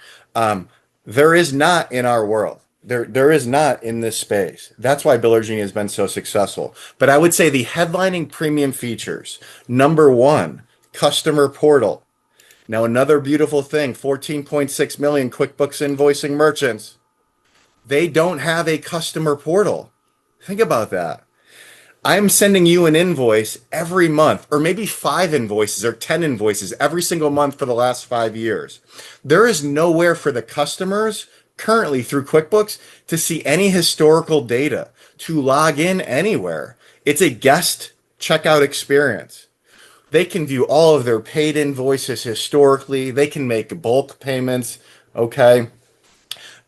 There is not in our world. There is not in this space. That's why Biller Genie has been so successful. But I would say the headlining premium features, number one, customer portal. Now, another beautiful thing, 14.6 million QuickBooks invoicing merchants. They don't have a customer portal. Think about that. I'm sending you an invoice every month, or maybe 5 invoices or 10 invoices every single month for the last 5 years. There is nowhere for the customers currently through QuickBooks to see any historical data, to log in anywhere. It's a guest checkout experience. They can view all of their paid invoices historically. They can make bulk payments. Okay.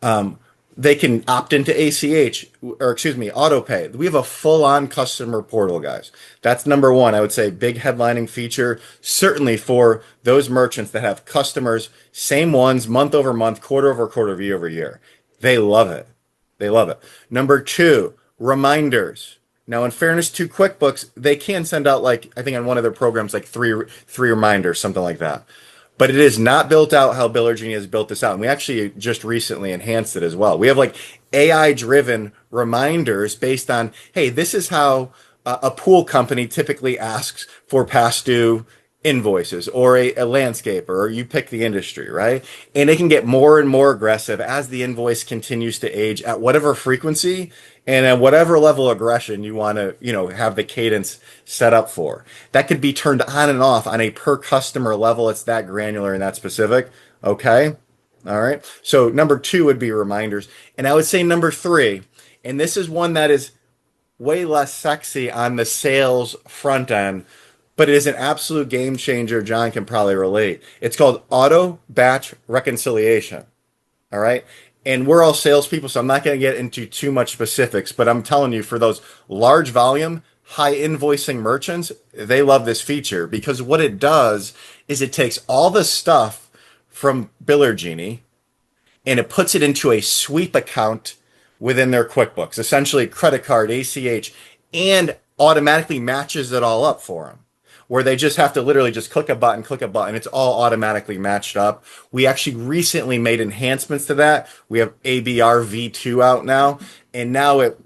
They can opt into ACH, or excuse me, AutoPay. We have a full-on customer portal, guys. That's number one. I would say big headlining feature, certainly for those merchants that have customers, same ones, month over month, quarter over quarter, year over year. They love it. They love it. Number two, reminders. Now, in fairness to QuickBooks, they can send out, like, I think on one of their programs, like three reminders, something like that. But it is not built out how Biller Genie has built this out. And we actually just recently enhanced it as well. We have like AI driven reminders based on, hey, this is how a pool company typically asks for past due invoices, or a landscaper, or you pick the industry, right? And it can get more and more aggressive as the invoice continues to age at whatever frequency and at whatever level of aggression you want to, have the cadence set up for. That could be turned on and off on a per customer level. It's that granular and that specific. Okay. All right. So number two would be reminders. And I would say number three, and this is one that is way less sexy on the sales front end, but it is an absolute game changer. John can probably relate. It's called auto batch reconciliation. All right. And we're all salespeople, so I'm not going to get into too much specifics, but I'm telling you, for those large volume, high invoicing merchants, they love this feature, because what it does is it takes all the stuff from Biller Genie and it puts it into a sweep account within their QuickBooks, essentially credit card, ACH, and automatically matches it all up for them, where they just have to literally just click a button. It's all automatically matched up. We actually recently made enhancements to that. We have ABR V2 out now, and now it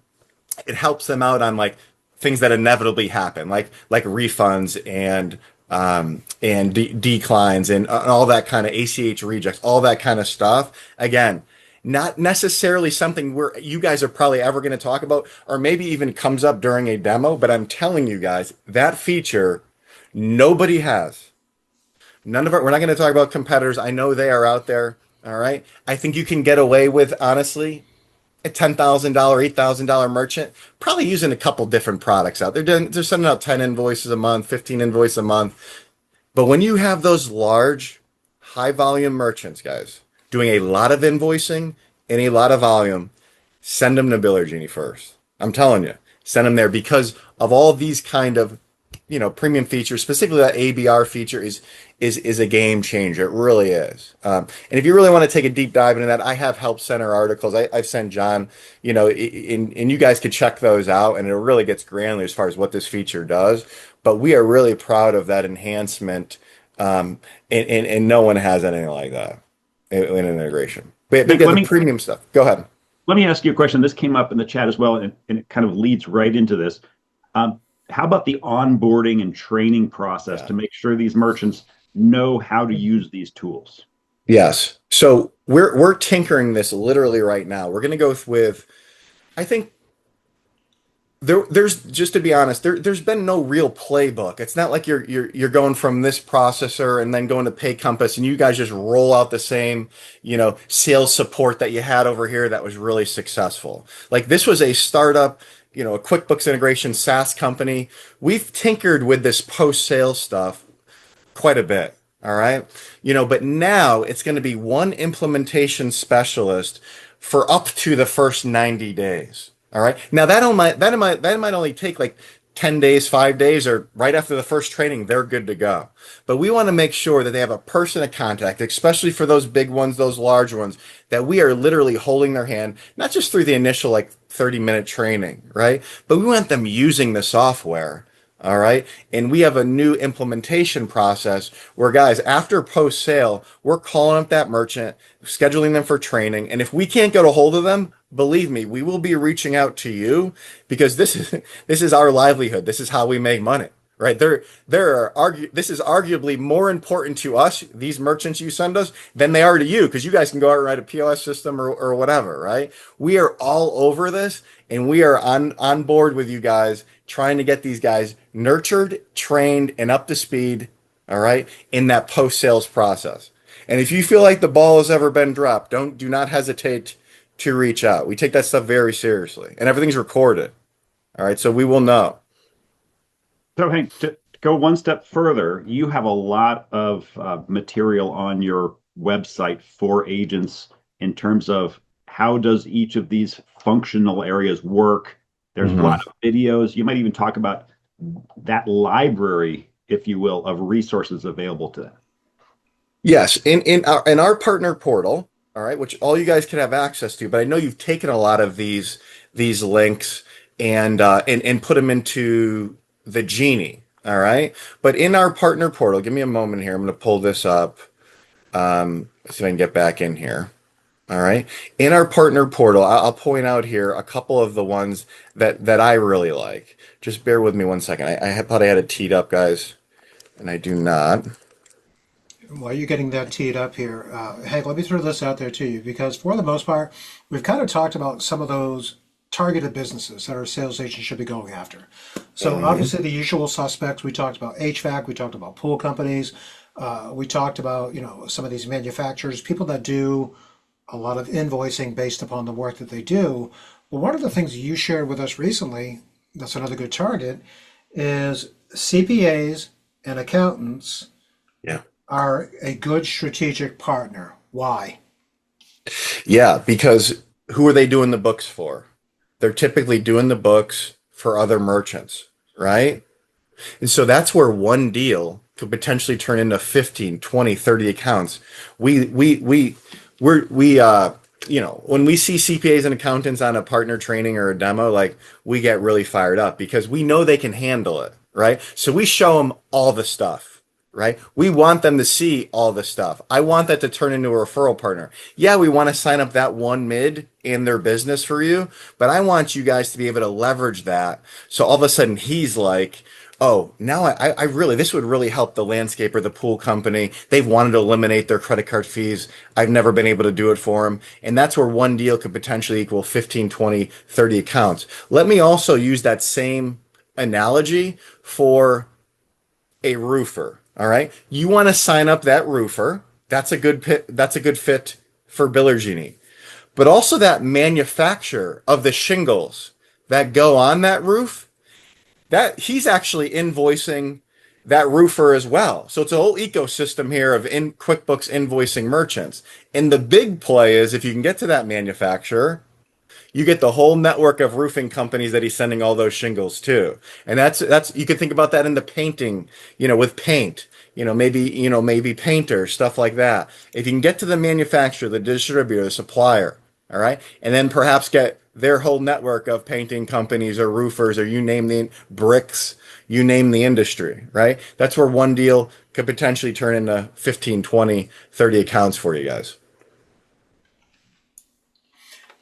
helps them out on like things that inevitably happen, like refunds and declines and all that kind of ACH rejects, all that kind of stuff. Again, not necessarily something where you guys are probably ever going to talk about, or maybe even comes up during a demo, but I'm telling you guys, that feature nobody has. None of it. We're not going to talk about competitors. I know they are out there. All right. I think you can get away with, honestly, a $10,000, $8,000 merchant probably using a couple different products out. They're sending out 10 invoices a month, 15 invoices a month. But when you have those large, high volume merchants, guys, doing a lot of invoicing and a lot of volume, send them to Biller Genie first. I'm telling you, send them there, because of all these kind of premium features, specifically that ABR feature is a game changer. It really is. And if you really want to take a deep dive into that, I have help center articles. I've sent John, and you guys could check those out, and it really gets granular as far as what this feature does. But we are really proud of that enhancement, and no one has anything like that in integration. But the premium stuff. Go ahead. Let me ask you a question. This came up in the chat as well, and it kind of leads right into this. How about the onboarding and training process to make sure these merchants know how to use these tools? Yes. So we're tinkering this literally right now. We're going to go with, I think there's, just to be honest, there's been no real playbook. It's not like you're going from this processor and then going to PayCompass and you guys just roll out the same, sales support that you had over here that was really successful. Like, this was a startup, a QuickBooks integration SaaS company. We've tinkered with this post-sale stuff quite a bit. All right. But now it's going to be one implementation specialist for up to the first 90 days. All right. Now that might only take like 10 days, 5 days, or right after the first training, they're good to go. But we want to make sure that they have a person of contact, especially for those big ones, those large ones, that we are literally holding their hand, not just through the initial like 30-minute training, right? But we want them using the software. All right. And we have a new implementation process where, guys, after post sale, we're calling up that merchant, scheduling them for training. And if we can't get a hold of them, believe me, we will be reaching out to you, because this is our livelihood. This is how we make money, right? This is arguably more important to us, these merchants you send us, than they are to you, because you guys can go out and write a POS system or whatever, right? We are all over this, and we are on board with you guys, trying to get these guys nurtured, trained, and up to speed, all right, in that post-sales process. And if you feel like the ball has ever been dropped, do not hesitate to reach out. We take that stuff very seriously, and everything's recorded. All right, so we will know. So, Hank, to go one step further, you have a lot of material on your website for agents in terms of how does each of these functional areas work. There's a Mhm. lot of videos. You might even talk about that library, if you will, of resources available to them. Yes, in our partner portal, all right, which all you guys can have access to, but I know you've taken a lot of these links and put them into the Genie, all right? But in our partner portal, give me a moment here. I'm going to pull this up. See if I can get back in here. All right. In our partner portal, I'll point out here a couple of the ones that I really like. Just bear with me one second. Thought I had it teed up, guys, and I do not. While you're getting that teed up here, Hank, let me throw this out there to you because for the most part, we've kind of talked about some of those targeted businesses that our sales agents should be going after. So obviously the usual suspects, we talked about HVAC, we talked about pool companies, we talked about, some of these manufacturers, people that do a lot of invoicing based upon the work that they do. Well, one of the things you shared with us recently, that's another good target, is CPAs and accountants Yeah. are a good strategic partner. Why? Yeah, because who are they doing the books for? They're typically doing the books for other merchants, right? And so that's where one deal could potentially turn into 15, 20, 30 accounts. We when we see CPAs and accountants on a partner training or a demo, like we get really fired up because we know they can handle it, right? So we show them all the stuff, right? We want them to see all the stuff. I want that to turn into a referral partner. Yeah, we want to sign up that one mid in their business for you, but I want you guys to be able to leverage that. So all of a sudden he's like, oh, now I really, this would really help the landscaper, the pool company. They've wanted to eliminate their credit card fees. I've never been able to do it for them. And that's where one deal could potentially equal 15, 20, 30 accounts. Let me also use that same analogy for a roofer. All right. You want to sign up that roofer. That's a good fit for Biller Genie. But also that manufacturer of the shingles that go on that roof, that he's actually invoicing that roofer as well. So it's a whole ecosystem here of in QuickBooks invoicing merchants. And the big play is if you can get to that manufacturer, you get the whole network of roofing companies that he's sending all those shingles to. And that's you could think about that in the painting, with paint, maybe painter, stuff like that. If you can get to the manufacturer, the distributor, the supplier, all right, and then perhaps get their whole network of painting companies or roofers or you name the bricks, you name the industry, right? That's where one deal could potentially turn into 15, 20, 30 accounts for you guys.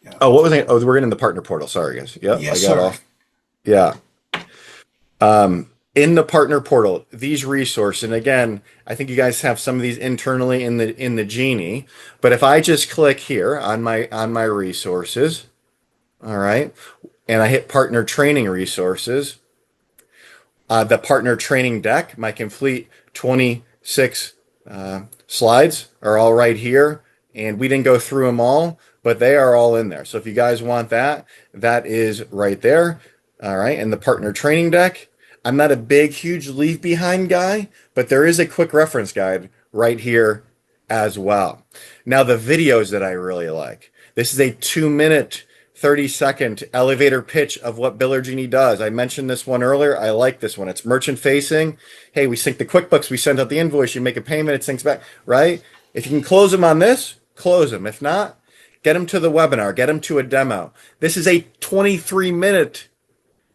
Yeah. Oh, what was I? Oh, we're in the partner portal. Sorry, guys. Yep, I Yes, got sir. off. Yeah. In the partner portal, these resources, and again, I think you guys have some of these internally in the Genie. But if I just click here on my resources, all right, and I hit partner training resources, the partner training deck, my complete 26 slides are all right here. And we didn't go through them all, but they are all in there. So if you guys want that, that is right there. All right. And the partner training deck, I'm not a big, huge leave behind guy, but there is a quick reference guide right here as well. Now, the videos that I really like. This is a 2-minute 30-second elevator pitch of what Biller Genie does. I mentioned this one earlier. I like this one. It's merchant facing. Hey, we sync the QuickBooks. We send out the invoice. You make a payment. It syncs back, right? If you can close them on this, close them. If not, get them to the webinar. Get them to a demo. This is a 23-minute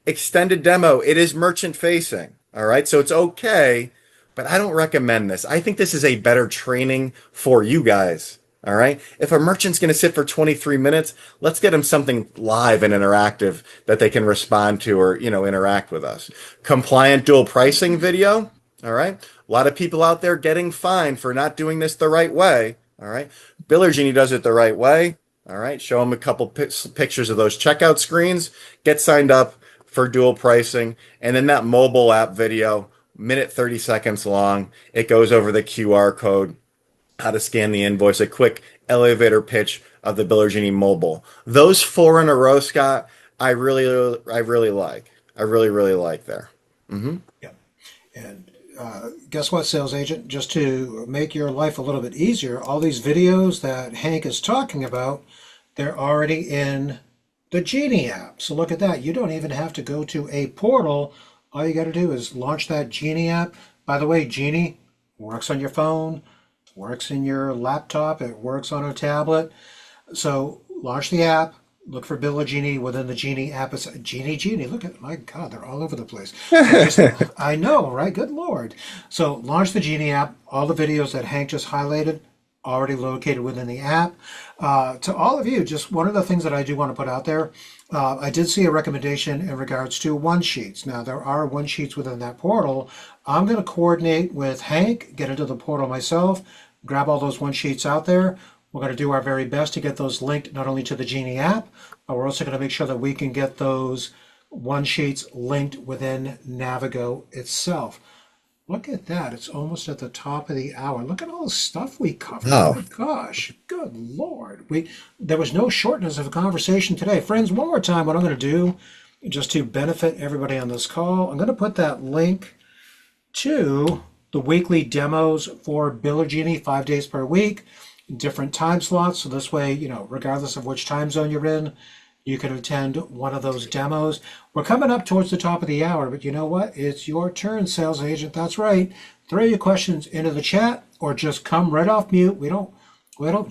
extended demo. It is merchant facing. All right. So it's okay, but I don't recommend this. I think this is a better training for you guys. All right. If a merchant's going to sit for 23 minutes, let's get them something live and interactive that they can respond to or, interact with us. Compliant dual pricing video. All right. A lot of people out there getting fined for not doing this the right way. All right. Biller Genie does it the right way. All right. Show them a couple pictures of those checkout screens. Get signed up for dual pricing. And then that mobile app video, minute 30 seconds long. It goes over the QR code. how to scan the invoice, a quick elevator pitch of the Biller Genie mobile. Those four in a row, Scott, I really like. I really, really like there. Hmm. Yeah. And guess what, sales agent? Just to make your life a little bit easier, all these videos that Hank is talking about, they're already in the Genie app. So look at that. You don't even have to go to a portal. All you got to do is launch that Genie app. By the way, Genie works on your phone, works in your laptop, it works on a tablet. So launch the app, look for Biller Genie within the Genie app. It's Genie. Look at, my God, they're all over the place. So just, I know, right? Good Lord. So launch the Genie app. All the videos that Hank just highlighted already located within the app. To all of you, just one of the things that I do want to put out there, I did see a recommendation in regards to one sheets. Now there are one sheets within that portal. I'm going to coordinate with Hank, get into the portal myself, grab all those one sheets out there. We're going to do our very best to get those linked not only to the Genie app, but we're also going to make sure that we can get those one sheets linked within Navigo itself. Look at that. It's almost at the top of the hour. Look at all the stuff we covered. Oh Oh, my gosh. Good Lord. There was no shortness of a conversation today. Friends, one more time, what I'm going to do, just to benefit everybody on this call, I'm going to put that link to the weekly demos for Biller Genie, 5 days per week, different time slots. So this way, regardless of which time zone you're in, you can attend one of those demos. We're coming up towards the top of the hour, but you know what? It's your turn, sales agent. That's right. Throw your questions into the chat or just come right off mute. We don't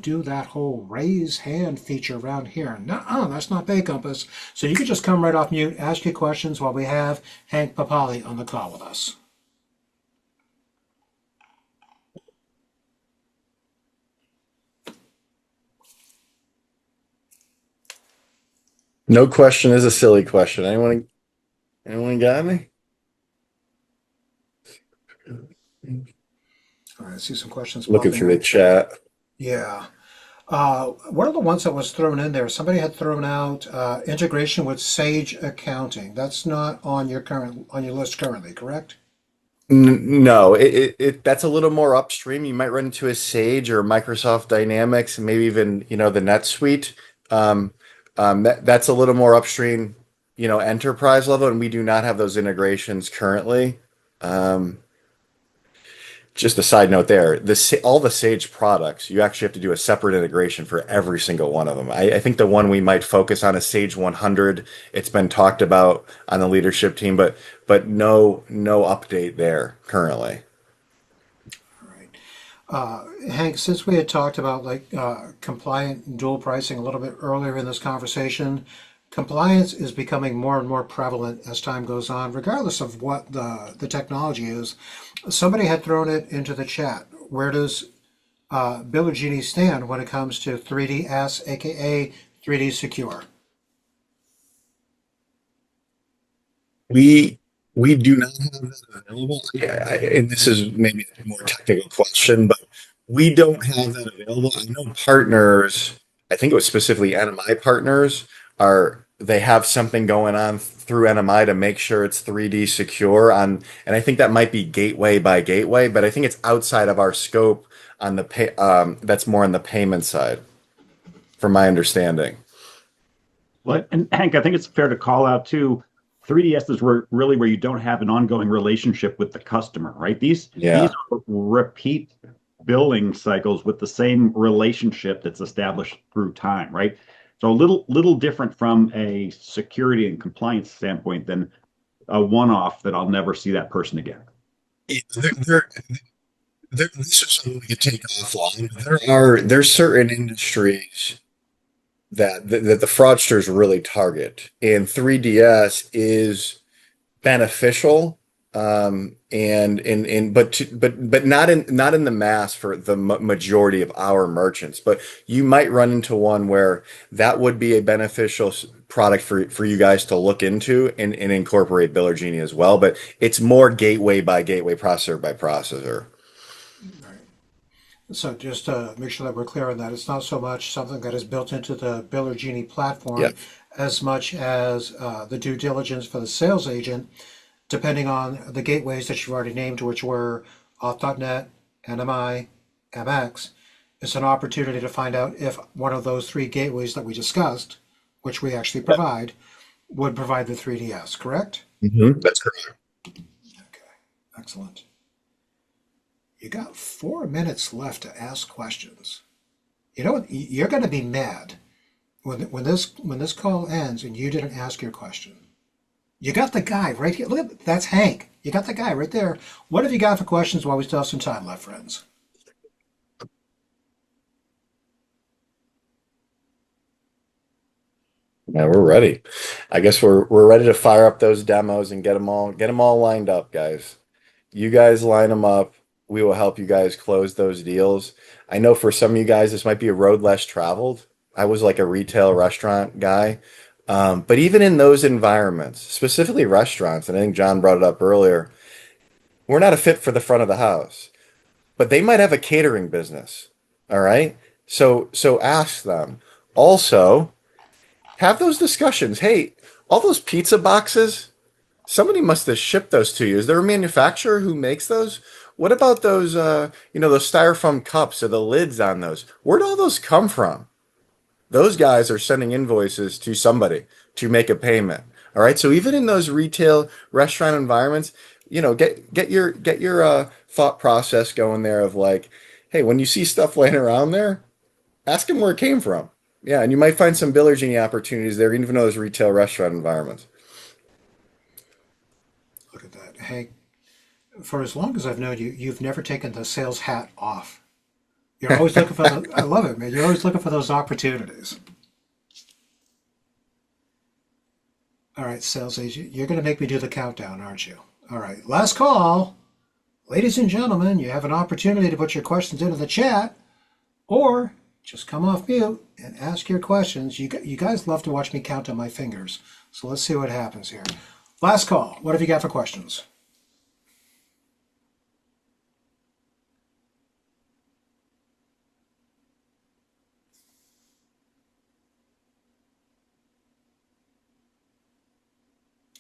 do that whole raise hand feature around here. Nuh-uh, that's not PayCompass. So you can just come right off mute, ask your questions while we have Hank Papali on the call with us. no question is a silly question. Anyone got any? All right, I see some questions Looking popping through the up. chat. Yeah. One of the ones that was thrown in there, somebody had thrown out integration with Sage Accounting. That's not on your list currently, correct? No, that's a little more upstream. You might run into a Sage or Microsoft Dynamics, and maybe even, the NetSuite. Um, that's a little more upstream, enterprise level, and we do not have those integrations currently. Um, just a side note there, all the Sage products, you actually have to do a separate integration for every single one of them. I think the one we might focus on is Sage 100. It's been talked about on the leadership team, but no update there currently. All right. Hank, since we had talked about compliant and dual pricing a little bit earlier in this conversation, compliance is becoming more and more prevalent as time goes on, regardless of what the technology is. Somebody had thrown it into the chat. Where does Biller Genie stand when it comes to 3DS, aka 3D Secure? We we do not have that available. Yeah, and this is maybe a more technical question, but we don't have that available. I know partners, I think it was specifically NMI partners, they have something going on through NMI to make sure it's 3D secure on, and I think that might be gateway by gateway, but I think it's outside of our scope on the that's more on the payment side, from my understanding. Well, and Hank, I think it's fair to call out too. 3DS is really where you don't have an ongoing relationship with the customer, right? These Yeah. are repeat billing cycles with the same relationship that's established through time, right? So a little different from a security and compliance standpoint than a one-off that I'll never see that person again. This is something we could take offline. There's certain industries that the fraudsters really target, and 3DS is beneficial, but not in the mass for the majority of our merchants. But you might run into one where that would be a beneficial product for you guys to look into and incorporate Biller Genie as well. But it's more gateway by gateway, processor by processor. Right. So just to make sure that we're clear on that, it's not so much something that is built into the Biller Genie Yeah. platform as much as the due diligence for the sales agent, depending on the gateways that you've already named, which were auth.net, NMI, MX. it's an opportunity to find out if one of those three gateways that we discussed, which we actually provide, would provide the 3DS, correct? That's correct. Okay, excellent. You got 4 minutes left to ask questions. You know what? You're going to be mad when this call ends and you didn't ask your question. You got the guy right here. Look at that's Hank. You got the guy right there. What have you got for questions while we still have some time left, friends? Yeah, we're ready. I guess we're ready to fire up those demos and get them all lined up, guys. You guys line them up. We will help you guys close those deals. I know for some of you guys, this might be a road less traveled. I was like a retail restaurant guy. But even in those environments, specifically restaurants, and I think John brought it up earlier, we're not a fit for the front of the house, but they might have a catering business. All right. So ask them. Also, have those discussions. Hey, all those pizza boxes, somebody must have shipped those to you. Is there a manufacturer who makes those? What about those, those styrofoam cups or the lids on those? Where'd all those come from? Those guys are sending invoices to somebody to make a payment. All right. So even in those retail restaurant environments, get your thought process going there of like, hey, when you see stuff laying around there, ask them where it came from. Yeah, and you might find some Biller Genie opportunities there, even in those retail restaurant environments. Look at that. Hank, for as long as I've known you, you've never taken the sales hat off. You're always looking for the, I love it, man. You're always looking for those opportunities. All right, sales agent, you're going to make me do the countdown, aren't you? All right, last call. Ladies and gentlemen, you have an opportunity to put your questions into the chat or just come off mute and ask your questions. You guys love to watch me count on my fingers. So let's see what happens here. Last call. What have you got for questions?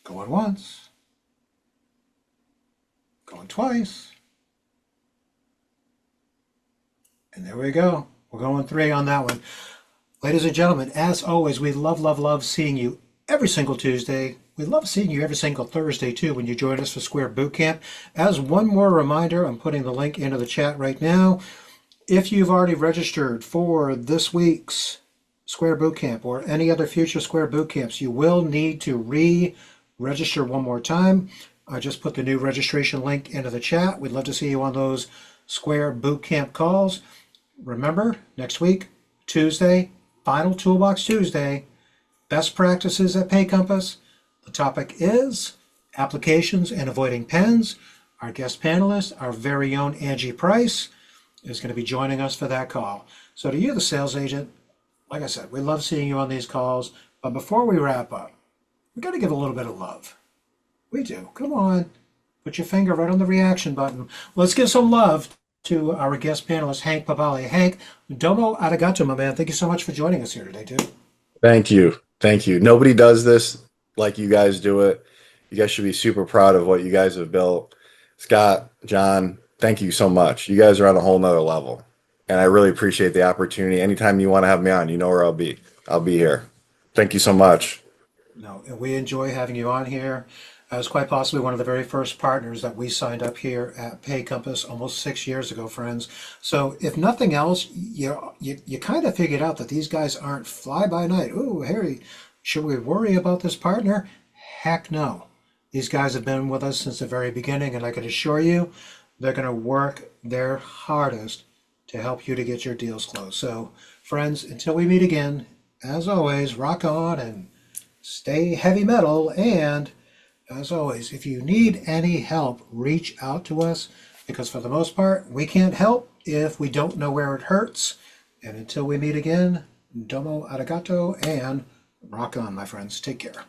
Going once. Going twice. And there we go. We're going 3 on that one. Ladies and gentlemen, as always, we love, love, love seeing you every single Tuesday. We love seeing you every single Thursday, too, when you join us for Square Bootcamp. As one more reminder, I'm putting the link into the chat right now. If you've already registered for this week's Square Bootcamp or any other future Square Bootcamps, you will need to re-register one more time. I just put the new registration link into the chat. We'd love to see you on those Square Bootcamp calls. Remember, next week, Tuesday, final Toolbox Tuesday, best practices at PayCompass. The topic is applications and avoiding pens. Our guest panelist, our very own Angie Price, is going to be joining us for that call. So to you, the sales agent, like I said, we love seeing you on these calls. But before we wrap up, we got to give a little bit of love. We do. Come on. Put your finger right on the reaction button. Let's give some love to our guest panelist, Hank Papali. Hank, domo arigato, my man. Thank you so much for joining us here today, too. Thank you. Thank you. Nobody does this like you guys do it. You guys should be super proud of what you guys have built. Scott, John, thank you so much. You guys are on a whole nother level. And I really appreciate the opportunity. Anytime you want to have me on, you know where I'll be. I'll be here. Thank you so much. No, and we enjoy having you on here. As quite possibly one of the very first partners that we signed up here at PayCompass almost 6 years ago, friends. So if nothing else, you kind of figured out that these guys aren't fly-by-night. Ooh, Harry, should we worry about this partner? Heck no. These guys have been with us since the very beginning, and I can assure you they're going to work their hardest to help you to get your deals closed. So, friends, until we meet again, as always, rock on and stay heavy metal. And as always, if you need any help, reach out to us, because for the most part, we can't help if we don't know where it hurts. And until we meet again, domo arigato and rock on, my friends. Take care.